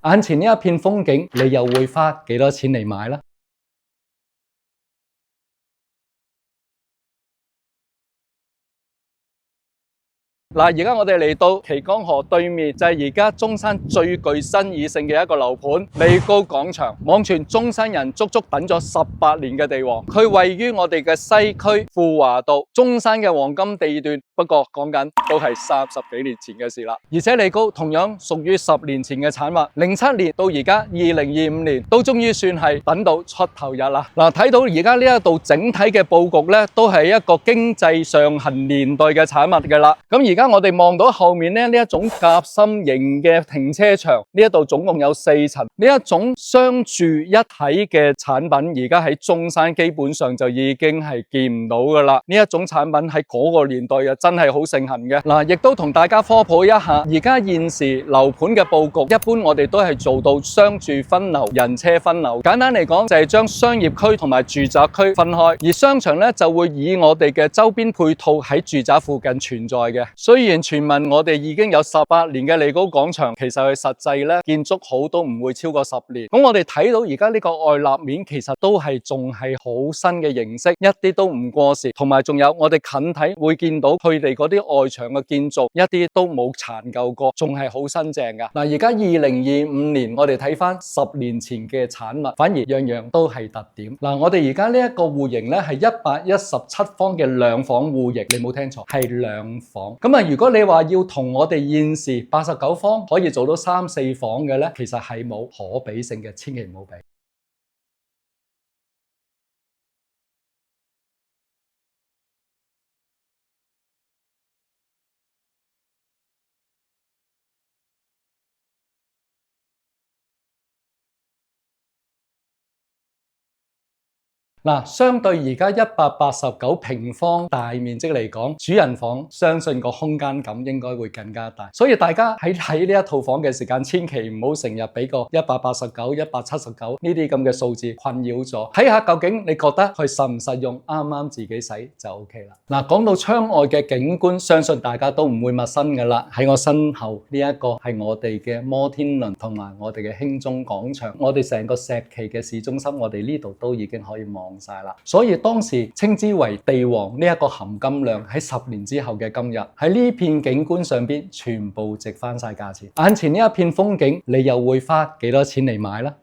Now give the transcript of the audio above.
眼前呢一片風景，你又會花幾多錢嚟買呢？嗱，而家我哋嚟到旗江河對面，就係而家中山最具爭議性嘅一個樓盤利高廣場。網傳中山人足足等咗18年嘅地王，佢位於我哋嘅西區富華道，中山嘅黃金地段。不過講緊都係30幾年前嘅事啦。而且利高同樣屬於10年前嘅產物，07年到而家2025年，都終於算係等到出頭日啦。嗱，睇到而家呢一度整體嘅佈局咧，都係一個經濟上行年代嘅產物嘅啦。咁而家我哋望到後面咧，呢一種夾心型嘅停車場，呢一度總共有4層，呢一種雙住一體嘅產品，而家喺中山基本上就已經係見唔到噶啦。呢一種產品喺嗰個年代又真係好盛行嘅。嗱，亦都同大家科普一下，而家現時樓盤嘅佈局，一般我哋都係做到商住分流、人車分流。簡單嚟講，就係將商業區同埋住宅區分開，而商場咧就會以我哋嘅周邊配套喺住宅附近存在嘅。雖然傳聞我哋已經有18年嘅利高廣場，其實佢實際咧建築好都唔會超過10年。咁我哋睇到而家呢個外立面，其實都係仲係好新嘅形式，一啲都唔過時。同埋仲有我哋近睇會見到佢哋嗰啲外牆嘅建築，一啲都冇殘舊過，仲係好新淨噶。嗱，而家2025年，我哋睇翻10年前嘅產物，反而樣樣都係特點。嗱，我哋而家呢一個戶型咧係117方嘅兩房戶型，你冇聽錯，係兩房。咁啊，如果你話要同我哋現時89方可以做到3、4房嘅咧，其實係冇可比性嘅，千祈唔好比。嗱，相對而家189平方大面積嚟講，主人房相信個空間感應該會更加大。所以大家喺睇呢一套房嘅時間，千祈唔好成日俾個189、179呢啲咁嘅數字困擾咗。睇下究竟你覺得佢實唔實用，啱啱自己使就 OK 啦。嗱，講到窗外嘅景觀，相信大家都唔會陌生㗎啦。喺我身後呢一個係我哋嘅摩天輪同埋我哋嘅興中廣場，我哋成個石岐嘅市中心，我哋呢度都已經可以望晒啦，所以當時稱之為地王呢一個含金量喺10年之後嘅今日，喺呢片景觀上邊全部值翻晒價錢。眼前呢一片風景，你又會花幾多錢嚟買呢？